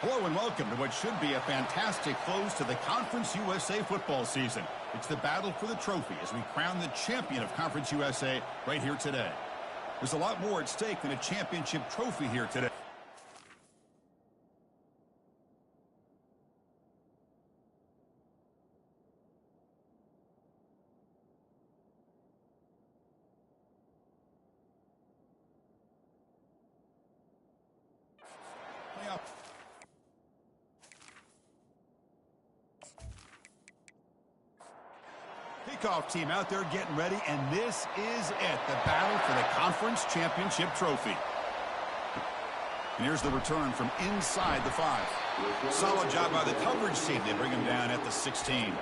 Hello and welcome to what should be a fantastic close to the Conference USA football season. It's the battle for the trophy as we crown the champion of Conference USA right here today. There's a lot more at stake than a championship trophy here today. Kickoff team out there getting ready, and this is it, the battle for the conference championship trophy. And here's the return from inside the 5. Solid job by the coverage team. They bring him down at the 16.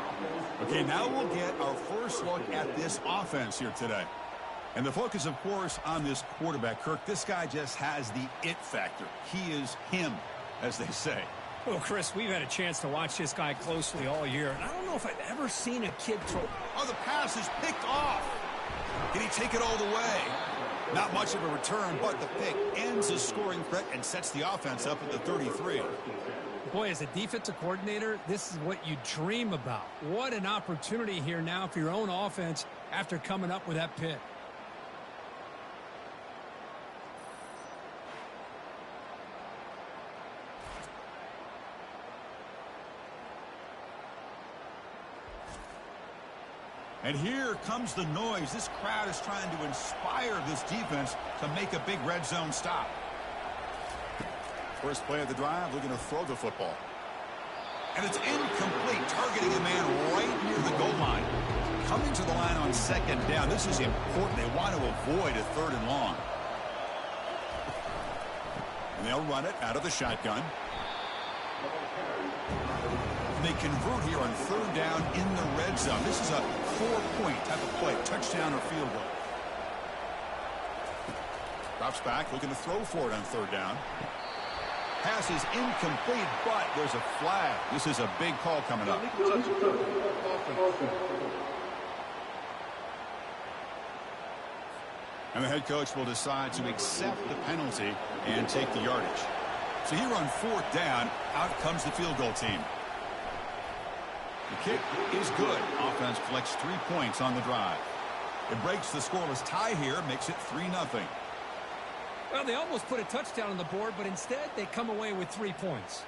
Okay, now we'll get our first look at this offense here today. And the focus, of course, on this quarterback, Kirk. This guy just has the it factor. He is him, as they say. Well, Chris, we've had a chance to watch this guy closely all year, and I don't know if I've ever seen a kid throw. Oh, the pass is picked off. Can he take it all the way? Not much of a return, but the pick ends his scoring threat and sets the offense up at the 33. Boy, as a defensive coordinator, this is what you dream about. What an opportunity here now for your own offense after coming up with that pick. And here comes the noise. This crowd is trying to inspire this defense to make a big red zone stop. First play of the drive, looking to throw the football. And it's incomplete, targeting a man right near the goal line. Coming to the line on second down. This is important. They want to avoid a 3rd and long. And they'll run it out of the shotgun. They convert here on 3rd down in the red zone. This is a 4-point type of play, touchdown or field goal. Drops back, looking to throw for it on 3rd down. Pass is incomplete, but there's a flag. This is a big call coming up. And the head coach will decide to accept the penalty and take the yardage. So here on 4th down, out comes the field goal team. The kick is good. Offense collects 3 points on the drive. It breaks the scoreless tie here, makes it 3-0. Well, they almost put a touchdown on the board, but instead they come away with 3 points.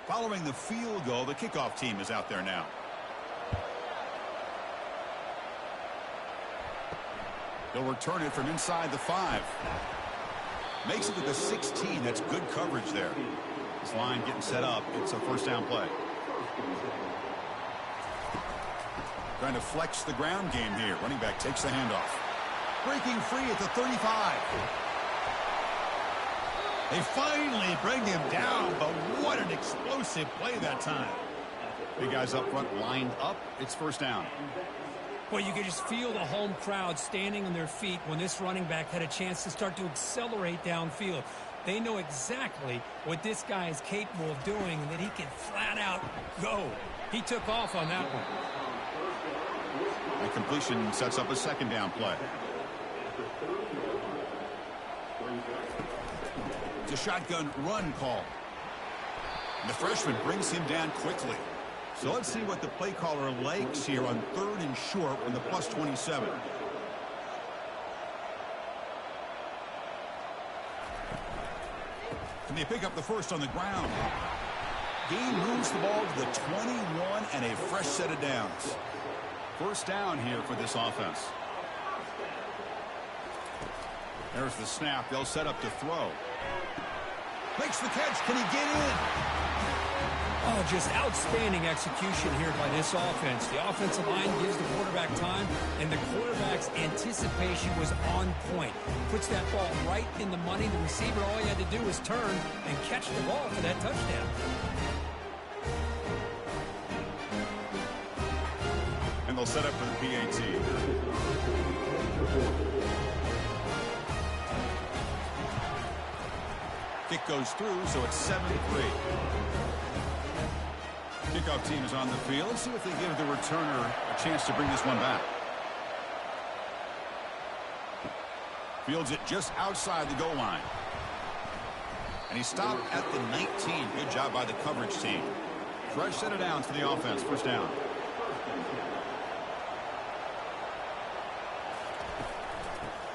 Following the field goal, the kickoff team is out there now. They'll return it from inside the 5. Makes it to the 16. That's good coverage there. This line getting set up. It's a 1st down play. Trying to flex the ground game here. Running back takes the handoff. Breaking free at the 35. They finally bring him down, but what an explosive play that time. Big guys up front lined up. It's 1st down. Well, you could just feel the home crowd standing on their feet when this running back had a chance to start to accelerate downfield. They know exactly what this guy is capable of doing and that he can flat out go. He took off on that one. The completion sets up a 2nd down play. It's a shotgun run call. And the freshman brings him down quickly. So let's see what the play caller likes here on 3rd and short on the +27. And they pick up the 1st on the ground. Gain moves the ball to the 21 and a fresh set of downs. 1st down here for this offense. There's the snap. They'll set up to throw. Makes the catch. Can he get in? Oh, just outstanding execution here by this offense. The offensive line gives the quarterback time, and the quarterback's anticipation was on point. Puts that ball right in the money. The receiver, all he had to do was turn and catch the ball for that touchdown. And they'll set up for the PAT. Kick goes through, so it's 7-3. Kickoff team is on the field. Let's see if they give the returner a chance to bring this one back. Fields it just outside the goal line. And he stopped at the 19. Good job by the coverage team. Fresh set of downs for the offense. First down.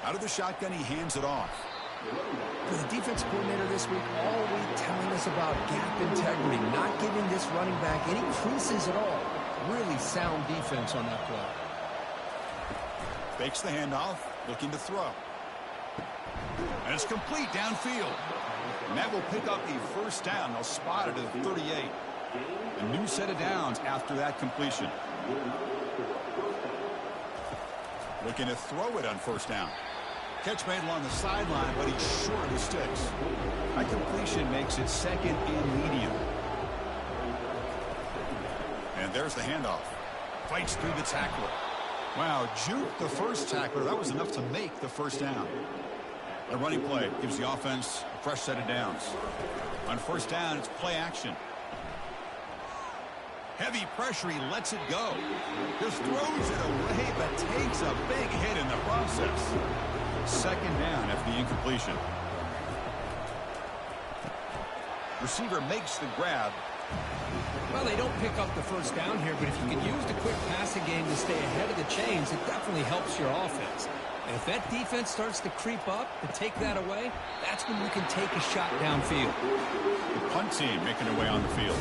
Out of the shotgun, he hands it off. The defense coordinator this week all week telling us about gap integrity, not giving this running back any creases at all. Really sound defense on that play. Fakes the handoff, looking to throw. And it's complete downfield. And that will pick up a first down. They'll spot it at the 38. A new set of downs after that completion. Looking to throw it on first down. Catch made along the sideline, but he's short of the sticks. That completion makes it second and medium. And there's the handoff. Fights through the tackler. Wow, juke the first tackler. That was enough to make the first down. A running play gives the offense a fresh set of downs. On first down, it's play action. Heavy pressure, he lets it go. Just throws it away, but takes a big hit in the process. Second down after the incompletion. Receiver makes the grab. Well, they don't pick up the first down here, but if you can use the quick passing game to stay ahead of the chains, it definitely helps your offense. And if that defense starts to creep up and take that away, that's when you can take a shot downfield. The punt team making their way on the field.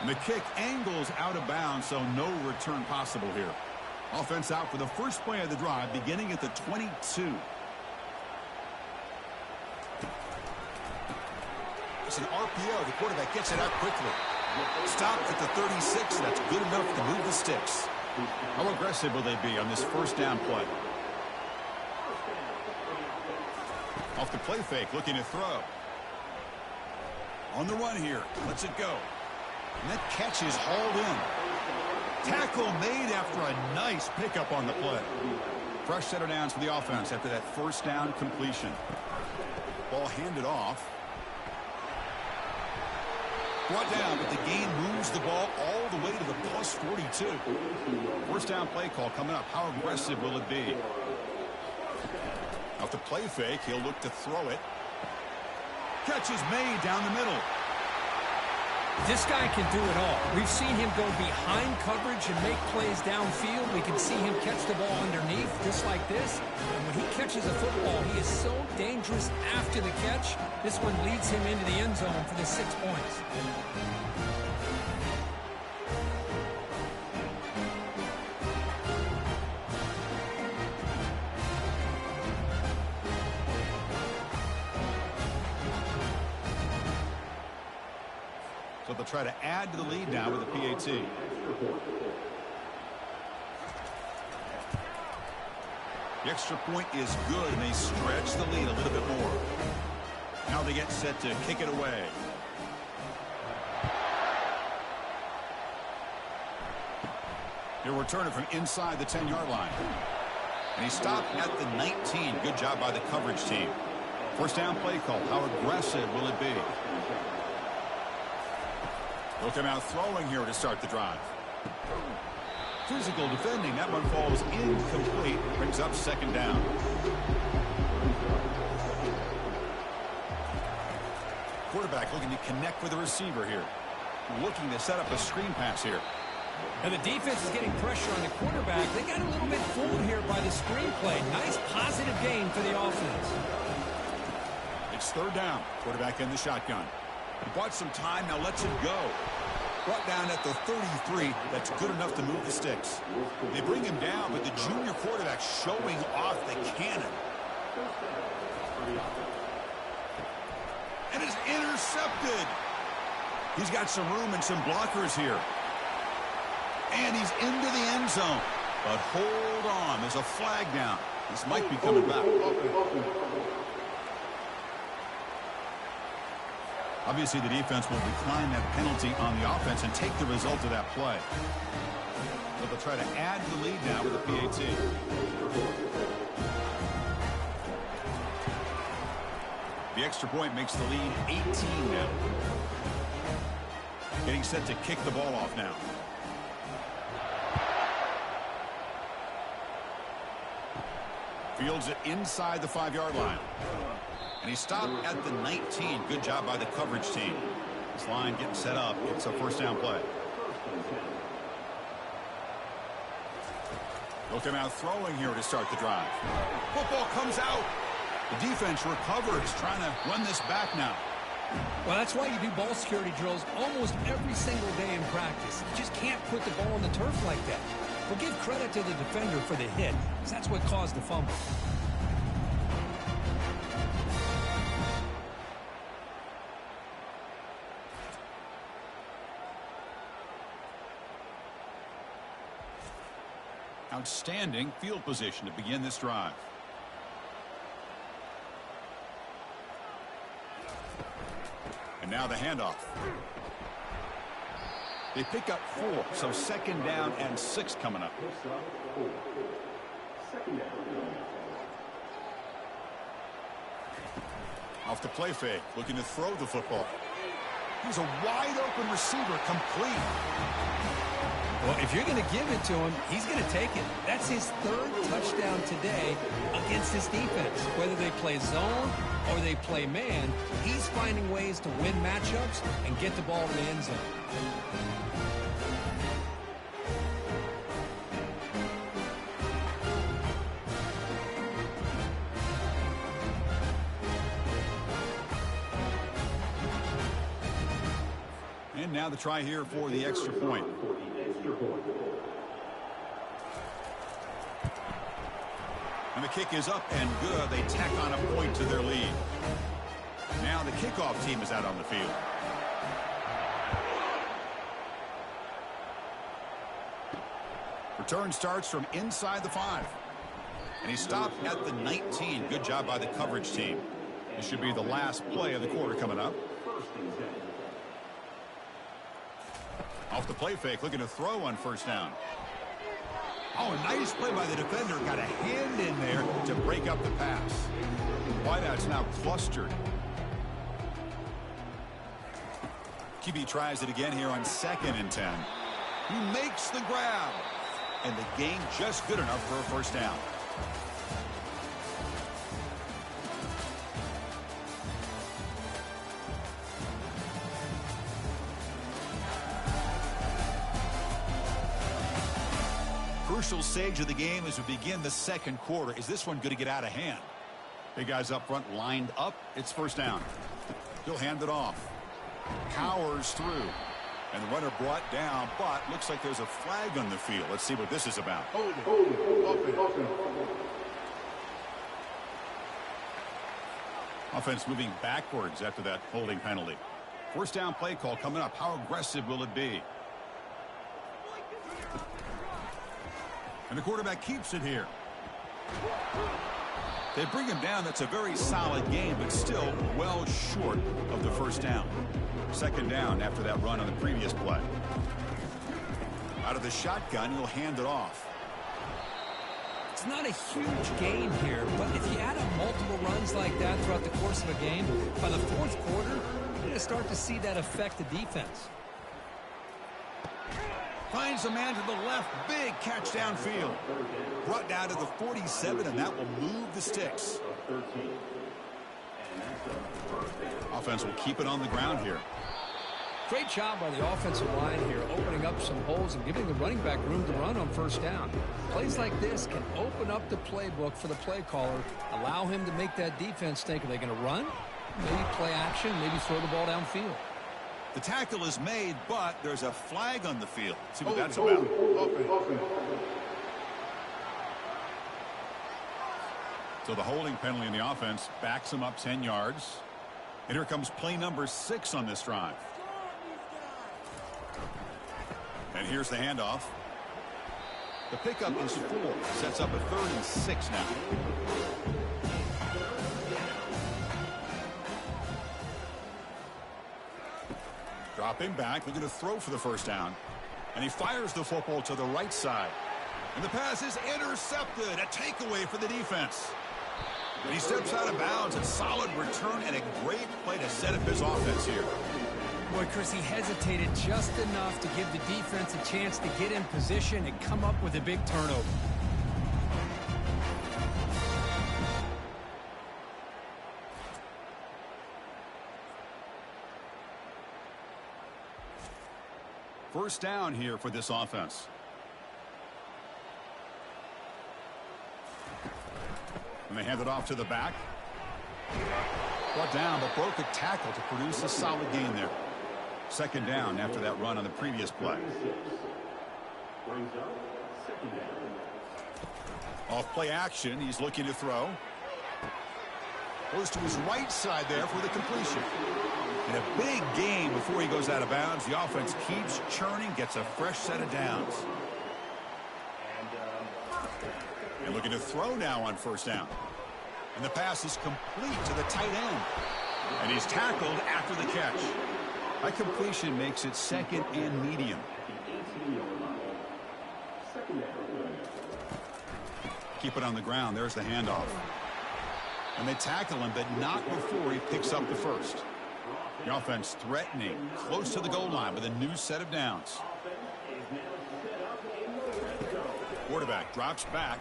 And the kick angles out of bounds, so no return possible here. Offense out for the first play of the drive, beginning at the 22. It's an RPO. The quarterback gets it out quickly. Stopped at the 36. That's good enough to move the sticks. How aggressive will they be on this first down play? Off the play fake, looking to throw. On the run here. Lets it go. And that catch is hauled in. Tackle made after a nice pickup on the play. Fresh set of downs for the offense after that first down completion. Ball handed off. Brought down, but the gain moves the ball all the way to the plus 42. First down play call coming up. How aggressive will it be? Off the play fake, he'll look to throw it. Catch is made down the middle. This guy can do it all. We've seen him go behind coverage and make plays downfield. We can see him catch the ball underneath just like this. And when he catches a football, he is so dangerous after the catch. This one leads him into the end zone for the 6 points. So they'll try to add to the lead now with a PAT. The extra point is good, and they stretch the lead a little bit more. Now they get set to kick it away. He'll return it from inside the 10-yard line. And he stopped at the 19. Good job by the coverage team. First down play call. How aggressive will it be? They'll come out throwing here to start the drive. Physical defending. That one falls incomplete. Brings up second down. Quarterback looking to connect with the receiver here. Looking to set up a screen pass here. And the defense is getting pressure on the quarterback. They got a little bit fooled here by the screen play. Nice positive gain for the offense. It's third down. Quarterback in the shotgun. He bought some time, now lets it go. Brought down at the 33. That's good enough to move the sticks. They bring him down, but the junior quarterback showing off the cannon. And it's intercepted. He's got some room and some blockers here. And he's into the end zone. But hold on, there's a flag down. This might be coming back. Obviously, the defense will decline that penalty on the offense and take the result of that play. So they'll try to add to the lead now with a PAT. The extra point makes the lead 18 now. Getting set to kick the ball off now. Fields it inside the 5-yard line. And he stopped at the 19. Good job by the coverage team. This line getting set up. It's a first down play. They'll come out throwing here to start the drive. Football comes out. The defense recovers, trying to run this back now. Well, that's why you do ball security drills almost every single day in practice. You just can't put the ball on the turf like that. But give credit to the defender for the hit, because that's what caused the fumble. Outstanding field position to begin this drive. And now the handoff. They pick up 4, so second down and 6 coming up. Off the play fake, looking to throw the football. Here's a wide open receiver, complete. Well, if you're going to give it to him, he's going to take it. That's his 3rd touchdown today against this defense. Whether they play zone or they play man, he's finding ways to win matchups and get the ball in the end zone. And now the try here for the extra point. And the kick is up and good. They tack on a point to their lead. Now the kickoff team is out on the field. Return starts from inside the 5. And he stopped at the 19. Good job by the coverage team. This should be the last play of the quarter coming up. Off the play fake, looking to throw on first down. Oh, nice play by the defender. Got a hand in there to break up the pass. Wideout's now clustered. QB tries it again here on 2nd and 10. He makes the grab. And the gain just good enough for a first down. Crucial stage of the game as we begin the second quarter. Is this one going to get out of hand? Big guys up front lined up. It's first down. He'll hand it off. Powers through. And the runner brought down, but looks like there's a flag on the field. Let's see what this is about. Offense moving backwards after that holding penalty. First down play call coming up. How aggressive will it be? And the quarterback keeps it here. They bring him down. That's a very solid game, but still well short of the first down. Second down after that run on the previous play. Out of the shotgun, he'll hand it off. It's not a huge gain here, but if you add up multiple runs like that throughout the course of a game, by the 4th quarter, you're going to start to see that affect the defense. Finds a man to the left. Big catch downfield. Brought down to the 47, and that will move the sticks. Offense will keep it on the ground here. Great job by the offensive line here, opening up some holes and giving the running back room to run on first down. Plays like this can open up the playbook for the play caller, allow him to make that defense think, are they going to run? Maybe play action, maybe throw the ball downfield. The tackle is made, but there's a flag on the field. Let's see what that's about. So the holding penalty in the offense backs him up 10 yards. And here comes play number 6 on this drive. And here's the handoff. The pickup is 4. Sets up a 3rd and 6 now. Dropping back, looking to throw for the first down. And he fires the football to the right side. And the pass is intercepted. A takeaway for the defense. And he steps out of bounds. A solid return and a great play to set up his offense here. Boy, Chris, he hesitated just enough to give the defense a chance to get in position and come up with a big turnover. First down here for this offense. And they hand it off to the back. Brought down, but broke a tackle to produce a solid gain there. Second down after that run on the previous play. Off play action, he's looking to throw. Goes to his right side there for the completion. And a big gain before he goes out of bounds. The offense keeps churning, gets a fresh set of downs. And looking to throw now on first down. And the pass is complete to the tight end. And he's tackled after the catch. That completion makes it second and medium. Keep it on the ground. There's the handoff. And they tackle him, but not before he picks up the first. The offense threatening, close to the goal line with a new set of downs. Quarterback drops back.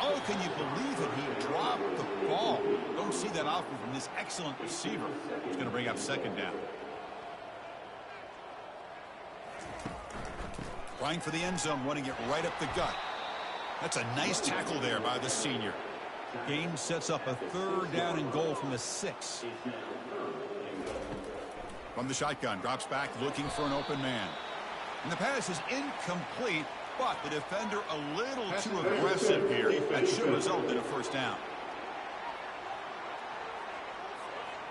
Oh, can you believe it? He dropped the ball. Don't see that often from this excellent receiver. He's going to bring up second down. Trying for the end zone, running it right up the gut. That's a nice tackle there by the senior. Game sets up a third down and goal from the 6. From the shotgun, drops back looking for an open man. And the pass is incomplete, but the defender a little too aggressive here. That should result in a first down.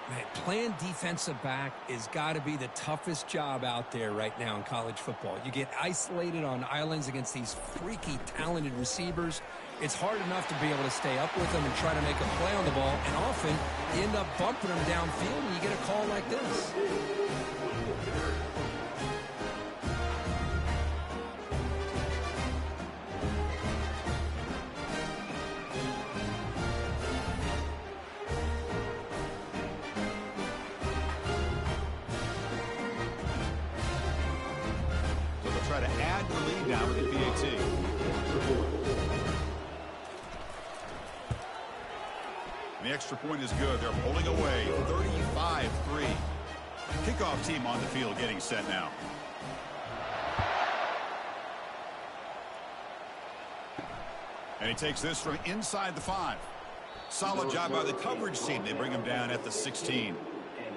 Man, playing defensive back has got to be the toughest job out there right now in college football. You get isolated on islands against these freaky, talented receivers. It's hard enough to be able to stay up with them and try to make a play on the ball, and often you end up bumping them downfield and you get a call like this. Try to add the lead now with the PAT. And the extra point is good. They're pulling away 35-3. Kickoff team on the field getting set now. And he takes this from inside the 5. Solid job by the coverage team. They bring him down at the 16.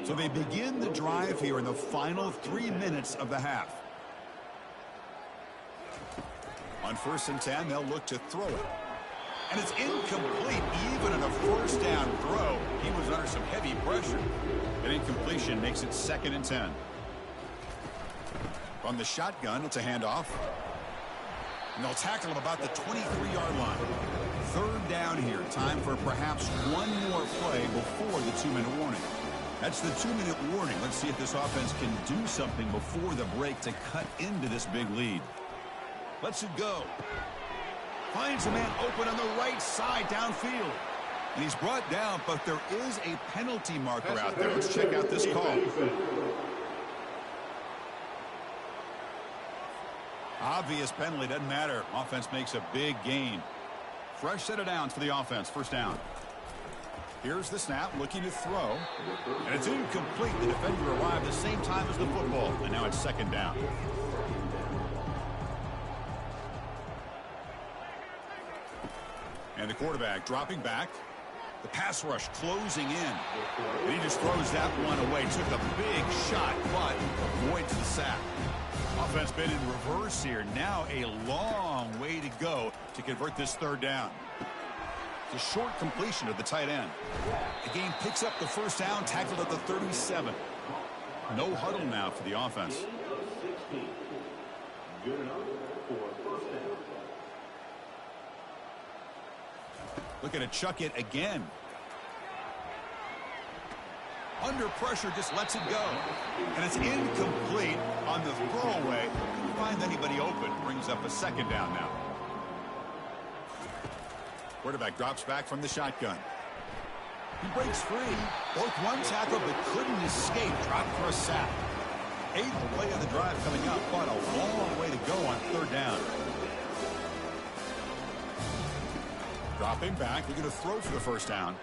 So they begin the drive here in the final 3 minutes of the half. On 1st and 10, they'll look to throw it. And it's incomplete. Even on a first down throw, he was under some heavy pressure. An incompletion makes it 2nd and 10. From the shotgun, it's a handoff. And they'll tackle him about the 23-yard line. 3rd down here. Time for perhaps one more play before the 2-minute warning. That's the 2-minute warning. Let's see if this offense can do something before the break to cut into this big lead. Lets it go. Finds a man open on the right side downfield. And he's brought down, but there is a penalty marker out there. Let's check out this call. Obvious penalty, doesn't matter. Offense makes a big gain. Fresh set of downs for the offense. First down. Here's the snap, looking to throw. And it's incomplete. The defender arrived the same time as the football. And now it's 2nd down. And the quarterback dropping back. The pass rush closing in. And he just throws that one away. Took a big shot, but avoids the sack. Offense been in reverse here. Now a long way to go to convert this 3rd down. It's a short completion to the tight end. The game picks up the first down, tackled at the 37. No huddle now for the offense. Looking to chuck it again. Under pressure, just lets it go. And it's incomplete on the throwaway. Couldn't find anybody open. Brings up a second down now. Quarterback drops back from the shotgun. He breaks free. Broke one tackle but couldn't escape. Dropped for a sack. 8th play of the drive coming up, but a long way to go on 3rd down. Dropping back. They're going to throw for the first down.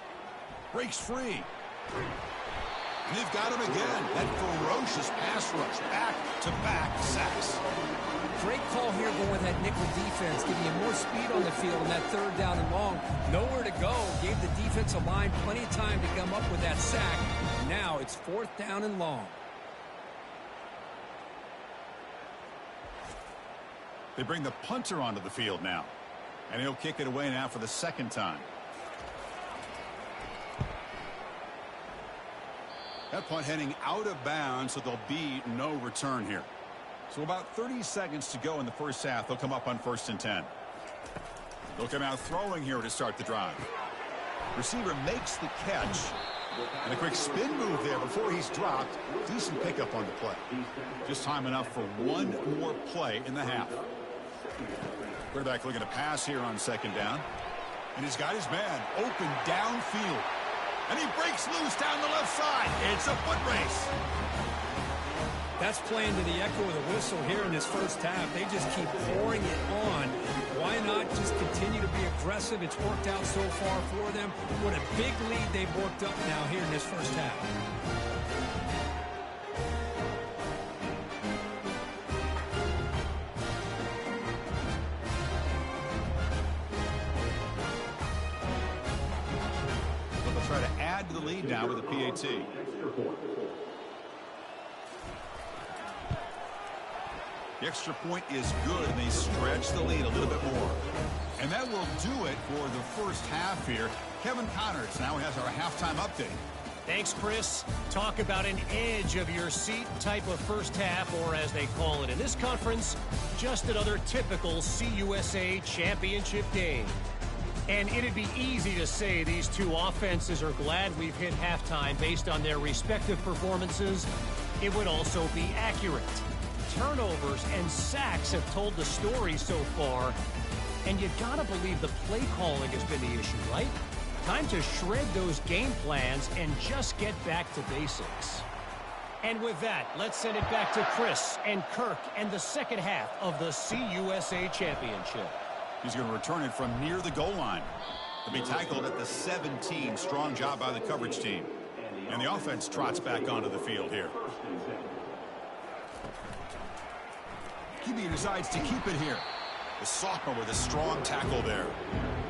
Breaks free. And they've got him again. That ferocious pass rush. Back-to-back sacks. Great call here going with that nickel defense, giving you more speed on the field on that 3rd down and long. Nowhere to go. Gave the defensive line plenty of time to come up with that sack. Now it's 4th down and long. They bring the punter onto the field now. And he'll kick it away now for the 2nd time. That punt heading out of bounds, so there'll be no return here. So about 30 seconds to go in the first half. They'll come up on 1st and 10. They'll come out throwing here to start the drive. Receiver makes the catch. And a quick spin move there before he's dropped. Decent pickup on the play. Just time enough for one more play in the half. Quarterback looking to pass here on 2nd down. And he's got his man open downfield. And he breaks loose down the left side. It's a foot race. That's playing to the echo of the whistle here in this first half. They just keep pouring it on. Why not just continue to be aggressive? It's worked out so far for them. What a big lead they've worked up now here in this first half. Try to add to the lead now with a PAT. The extra point is good, and they stretch the lead a little bit more. And that will do it for the first half here. Kevin Connors now has our halftime update. Thanks, Chris. Talk about an edge of your seat type of first half, or as they call it in this conference, just another typical CUSA championship game. And it'd be easy to say these two offenses are glad we've hit halftime based on their respective performances. It would also be accurate. Turnovers and sacks have told the story so far. And you gotta believe the play calling has been the issue, right? Time to shred those game plans and just get back to basics. And with that, let's send it back to Chris and Kirk and the second half of the CUSA Championship. He's going to return it from near the goal line. To be tackled at the 17. Strong job by the coverage team. And the offense trots back onto the field here. QB decides to keep it here. The sophomore with a strong tackle there.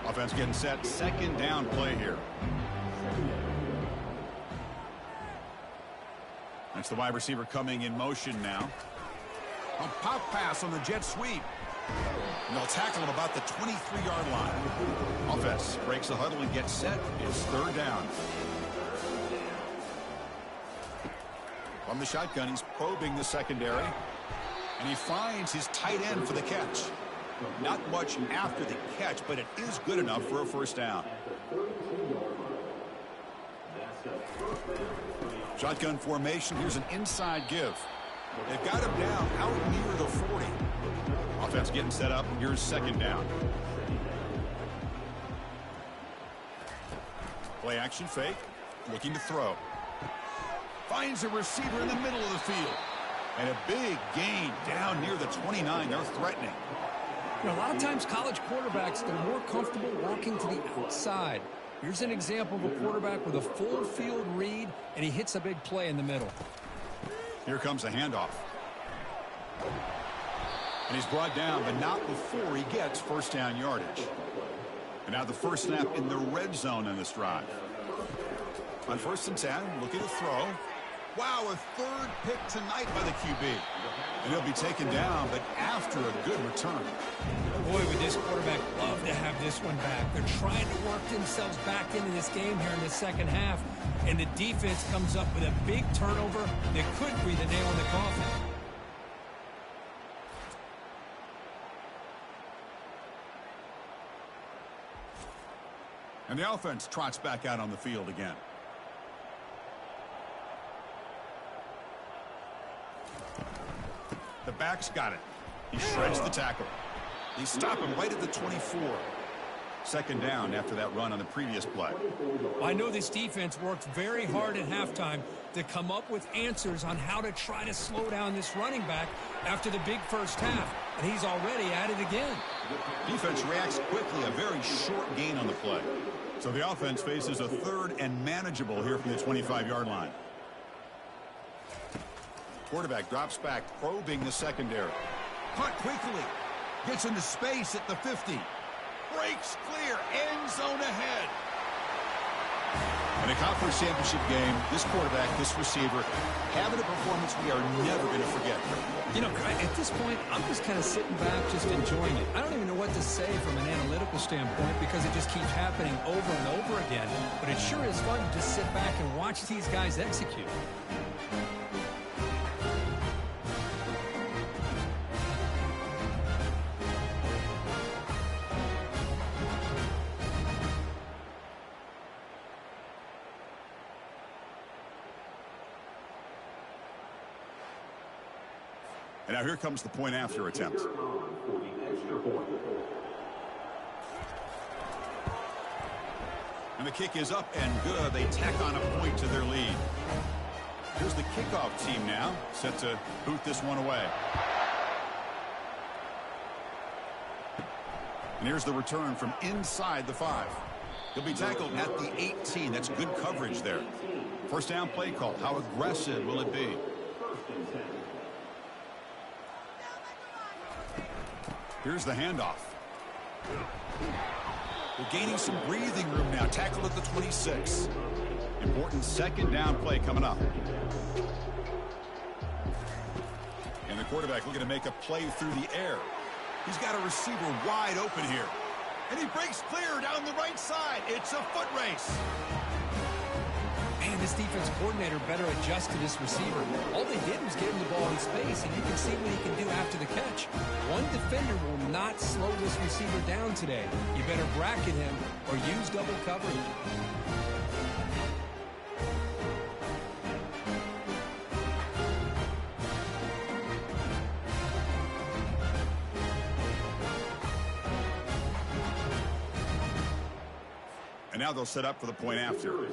Offense getting set. 2nd down play here. That's the wide receiver coming in motion now. A pop pass on the jet sweep. And they'll tackle him about the 23-yard line. Offense breaks the huddle and gets set. It's 3rd down. From the shotgun, he's probing the secondary. And he finds his tight end for the catch. Not much after the catch, but it is good enough for a first down. Shotgun formation. Here's an inside give. They've got him down out near the 40. Offense getting set up. Here's 2nd down. Play action fake. Looking to throw. Finds a receiver in the middle of the field. And a big gain down near the 29. They're threatening. You know, a lot of times college quarterbacks, they're more comfortable working to the outside. Here's an example of a quarterback with a full field read, and he hits a big play in the middle. Here comes a handoff. And he's brought down, but not before he gets first down yardage. And now the first snap in the red zone in this drive. On 1st and 10, looking to throw. Wow, a 3rd pick tonight by the QB. And he'll be taken down, but after a good return. Boy, would this quarterback love to have this one back. They're trying to work themselves back into this game here in the second half. And the defense comes up with a big turnover that could be the nail in the coffin. And the offense trots back out on the field again. The back's got it. He shreds the tackle. They stop him right at the 24. Second down after that run on the previous play. I know this defense worked very hard at halftime to come up with answers on how to try to slow down this running back after the big first half, and he's already at it again. Defense reacts quickly, a very short gain on the play. So the offense faces a third and manageable here from the 25-yard line. Quarterback drops back, probing the secondary. Caught quickly. Gets into space at the 50. Breaks clear. End zone ahead. In a conference championship game, this quarterback, this receiver, having a performance we are never going to forget. You know, at this point, I'm just kind of sitting back, just enjoying it. I don't even know what to say from an analytical standpoint because it just keeps happening over and over again. But it sure is fun to just sit back and watch these guys execute. And now here comes the point after attempt. And the kick is up and good. They tack on a point to their lead. Here's the kickoff team now, set to boot this one away. And here's the return from inside the 5. He'll be tackled at the 18. That's good coverage there. First down play call. How aggressive will it be? Here's the handoff. They're gaining some breathing room now. Tackled at the 26. Important second down play coming up. And the quarterback looking to make a play through the air. He's got a receiver wide open here. And he breaks clear down the right side. It's a foot race. Man, this defense coordinator better adjust to this receiver. All they did was give him the ball in space, and you can see what he can do after the catch. One defender will not slow this receiver down today. You better bracket him or use double coverage. And now they'll set up for the point after.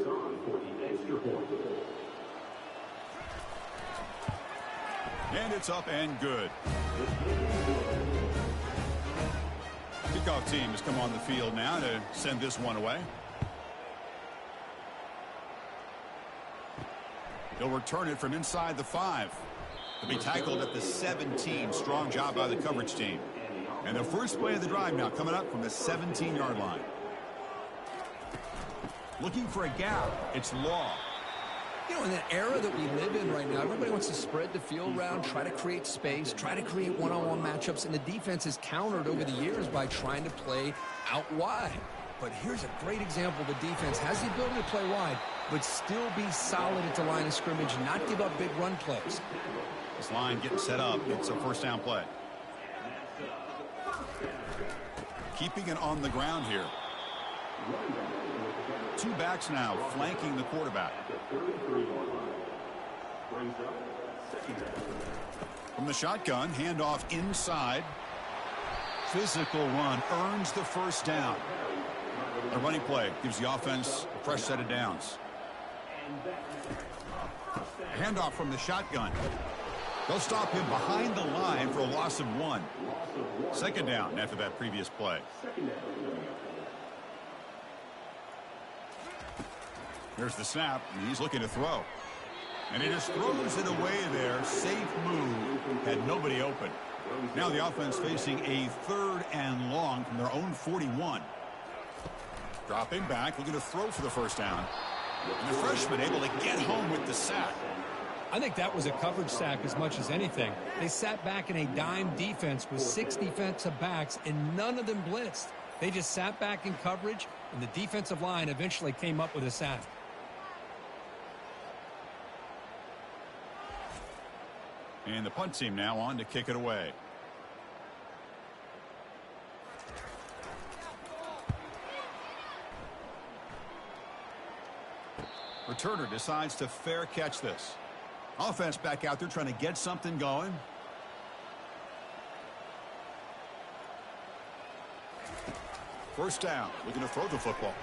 And it's up and good. Kickoff team has come on the field now to send this one away. They'll return it from inside the 5. They'll be tackled at the 17. Strong job by the coverage team. And the first play of the drive now coming up from the 17-yard line. Looking for a gap. It's Law. You know, in that era that we live in right now, everybody wants to spread the field around, try to create space, try to create one-on-one matchups, and the defense is countered over the years by trying to play out wide. But here's a great example. The defense has the ability to play wide, but still be solid at the line of scrimmage, not give up big run plays. This line getting set up. It's a first down play. Keeping it on the ground here. Two backs now flanking the quarterback. From the shotgun, handoff inside. Physical run earns the first down. A running play gives the offense a fresh set of downs. Handoff from the shotgun. They'll stop him behind the line for a loss of 1. Second down after that previous play. There's the snap, and he's looking to throw. And he just throws it away there. Safe move. Had nobody open. Now the offense facing a third and long from their own 41. Dropping back, looking to throw for the first down. And the freshman able to get home with the sack. I think that was a coverage sack as much as anything. They sat back in a dime defense with 6 defensive backs, and none of them blitzed. They just sat back in coverage, and the defensive line eventually came up with a sack. And the punt team now on to kick it away. Returner decides to fair catch this. Offense back out there trying to get something going. First down, looking to throw the football.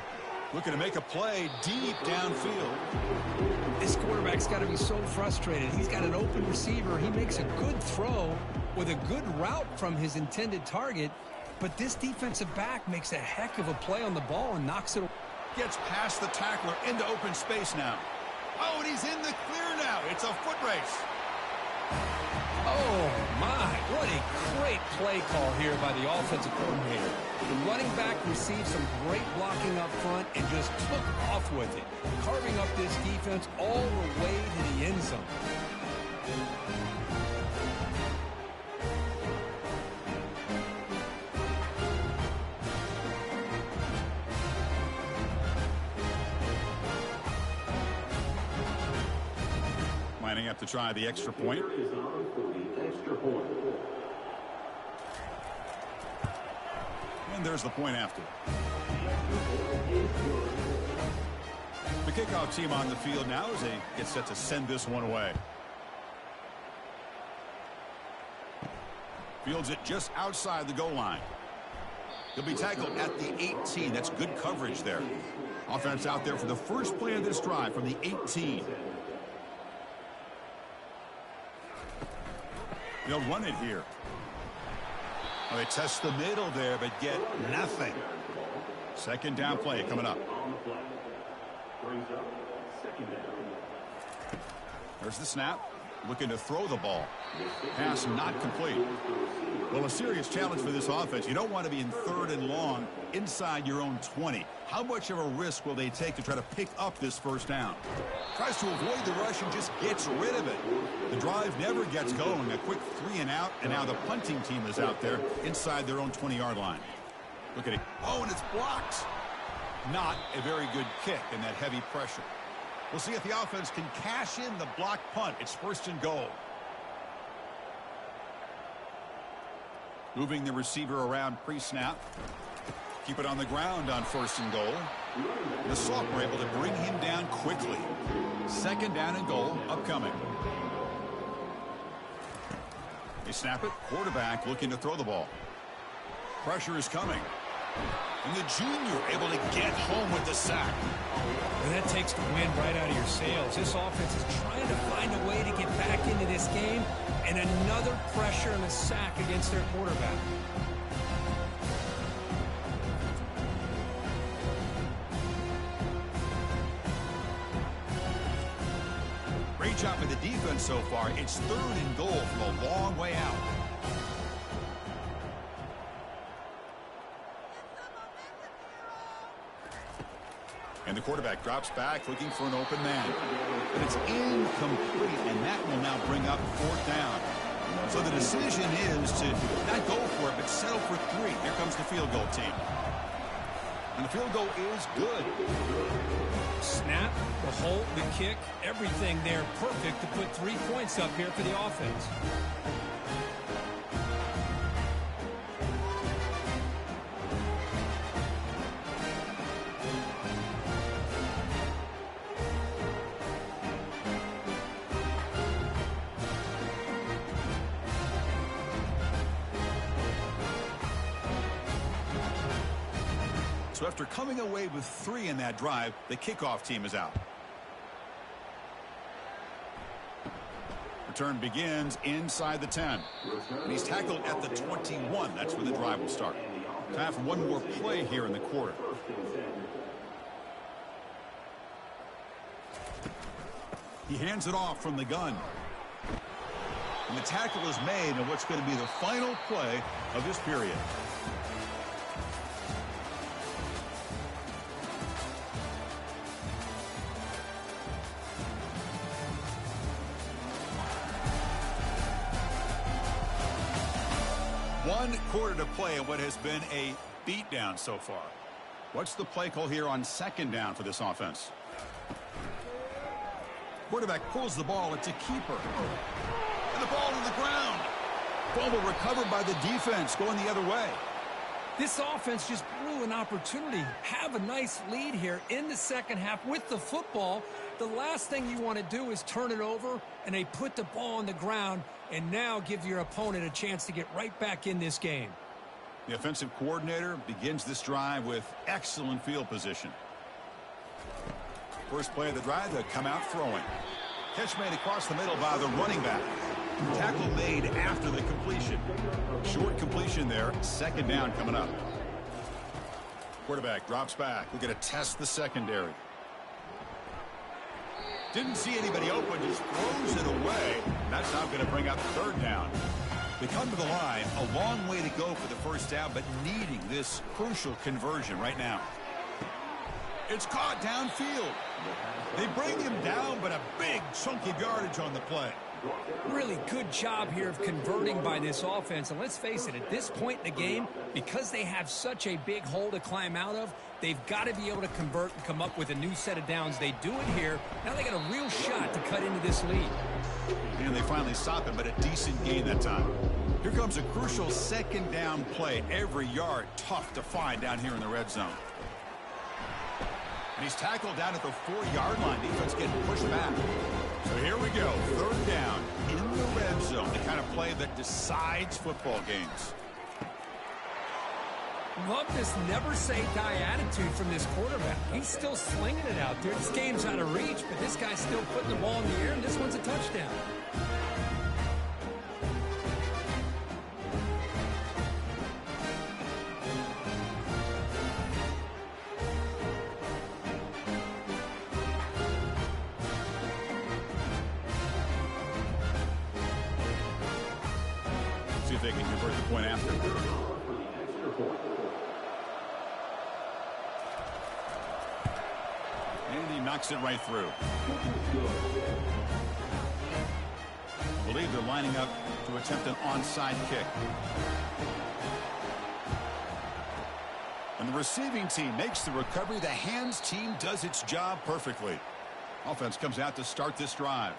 Looking to make a play deep downfield. This quarterback's got to be so frustrated. He's got an open receiver. He makes a good throw with a good route from his intended target, but this defensive back makes a heck of a play on the ball and knocks it away. Gets past the tackler into open space now. Oh, and he's in the clear now. It's a foot race. Oh, my. What a great play call here by the offensive coordinator. The running back received some great blocking up front and just took off with it, carving up this defense all the way to the end zone. Lining up to try the extra point. And there's the point after. The kickoff team on the field now as they get set to send this one away. Fields it just outside the goal line. He'll be tackled at the 18. That's good coverage there. Offense out there for the first play of this drive from the 18. They'll run it here. Well, they test the middle there, but get nothing. Second down play coming up. There's the snap. Looking to throw the ball. Pass not complete. Well, a serious challenge for this offense. You don't want to be in third and long inside your own 20. How much of a risk will they take to try to pick up this first down? Tries to avoid the rush and just gets rid of it. The drive never gets going. A quick 3 and out, and now the punting team is out there inside their own 20-yard line. Look at it. Oh, and it's blocked. Not a very good kick in that heavy pressure. We'll see if the offense can cash in the block punt. It's first and goal. Moving the receiver around pre-snap. Keep it on the ground on first and goal. The Soft were able to bring him down quickly. Second down and goal upcoming. They snap it. Quarterback looking to throw the ball. Pressure is coming. And the junior able to get home with the sack. And that takes the wind right out of your sails. This offense is trying to find a way to get back into this game, and another pressure and a sack against their quarterback. Great job by the defense so far. It's third and goal from a long way out. And the quarterback drops back looking for an open man. But it's incomplete, and that will now bring up fourth down. So the decision is to not go for it, but settle for 3. Here comes the field goal team. And the field goal is good. Snap, the hold, the kick, everything there perfect to put 3 points up here for the offense. So after coming away with 3 in that drive, the kickoff team is out. Return begins inside the 10. And he's tackled at the 21. That's where the drive will start. Time for one more play here in the quarter. He hands it off from the gun. And the tackle is made on what's going to be the final play of this period. One quarter to play in what has been a beatdown so far. What's the play call here on second down for this offense? Quarterback pulls the ball. It's a keeper. And the ball to the ground. Fumble recovered by the defense going the other way. This offense just blew an opportunity. Have a nice lead here in the second half with the football. The last thing you want to do is turn it over, and they put the ball on the ground and now give your opponent a chance to get right back in this game. The offensive coordinator begins this drive with excellent field position. First play of the drive, they come out throwing. Catch made across the middle by the running back. Tackle made after the completion. Short completion there. Second down coming up. Quarterback drops back. We're going to test the secondary. Didn't see anybody open, just throws it away. That's not going to bring up third down. They come to the line, a long way to go for the first down, but needing this crucial conversion right now. It's caught downfield. They bring him down, but a big chunk of yardage on the play. Really good job here of converting by this offense. And let's face it, at this point in the game, because they have such a big hole to climb out of, they've got to be able to convert and come up with a new set of downs. They do it here. Now they got a real shot to cut into this lead. And they finally stop it, but a decent gain that time. Here comes a crucial second down play. Every yard tough to find down here in the red zone. And he's tackled down at the 4-yard line. Defense getting pushed back. So here we go. Third down in the red zone. The kind of play that decides football games. Love this never-say-die attitude from this quarterback. He's still slinging it out there. This game's out of reach, but this guy's still putting the ball in the air, and this one's a touchdown. See if they can convert the point after. And he knocks it right through. I believe they're lining up to attempt an onside kick. And the receiving team makes the recovery. The hands team does its job perfectly. Offense comes out to start this drive.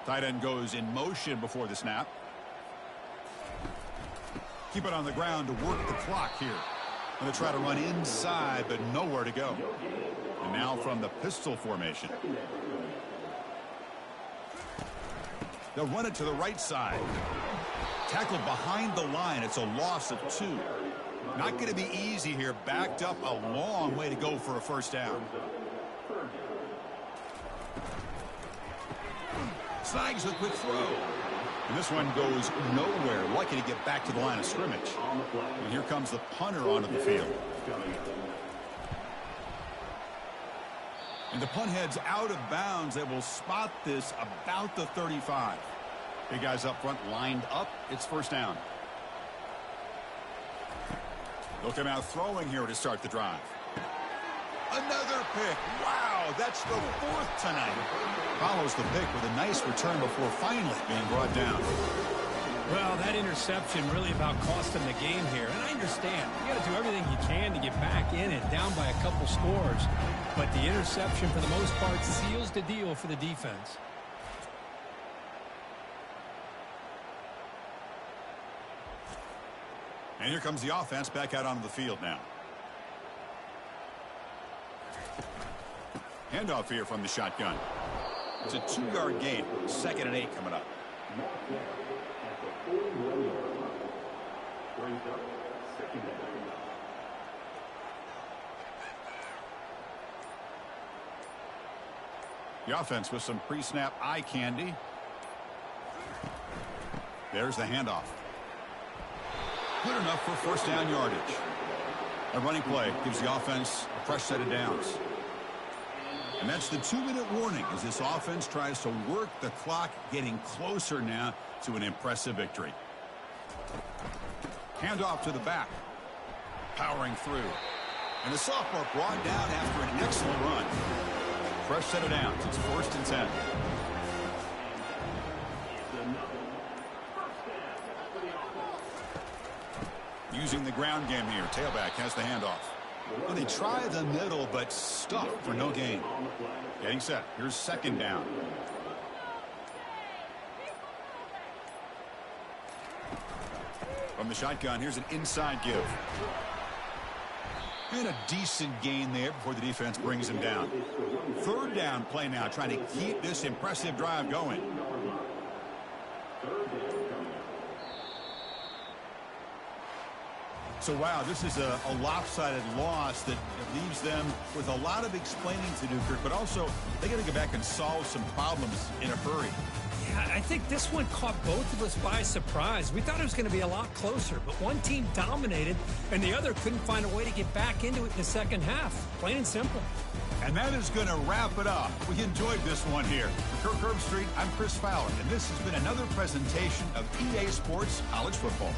Tight end goes in motion before the snap. Keep it on the ground to work the clock here. Going to try to run inside, but nowhere to go. And now from the pistol formation. They'll run it to the right side. Tackled behind the line. It's a loss of 2. Not going to be easy here. Backed up a long way to go for a first down. Snags a quick throw. And this one goes nowhere. Lucky to get back to the line of scrimmage. And here comes the punter onto the field. And the punt heads out of bounds. They will spot this about the 35. Big guys up front lined up. It's first down. They'll come out throwing here to start the drive. Another pick. Wow, that's the 4th tonight. Follows the pick with a nice return before finally being brought down. Well, that interception really about cost them the game here. And I understand. You got to do everything you can to get back in it, down by a couple scores. But the interception, for the most part, seals the deal for the defense. And here comes the offense back out onto the field now. Handoff here from the shotgun. It's a 2-yard gain. 2nd and 8 coming up. The offense with some pre-snap eye candy. There's the handoff. Good enough for first down yardage. A running play gives the offense a fresh set of downs. And that's the 2-minute warning as this offense tries to work the clock, getting closer now to an impressive victory. Handoff to the back. Powering through. And the sophomore brought down after an excellent run. Fresh set of downs. It's 1st and 10. Using the ground game here. Tailback has the handoff. And they try the middle, but stuck for no gain. Getting set. Here's 2nd down. From the shotgun, here's an inside give. And a decent gain there before the defense brings him down. 3rd down play now, trying to keep this impressive drive going. So, wow, this is a lopsided loss that leaves them with a lot of explaining to do, Kirk, but also they got to go back and solve some problems in a hurry. Yeah, I think this one caught both of us by surprise. We thought it was going to be a lot closer, but one team dominated, and the other couldn't find a way to get back into it in the second half. Plain and simple. And that is going to wrap it up. We enjoyed this one here. For Kirk Herbstreit, I'm Chris Fowler, and this has been another presentation of EA Sports College Football.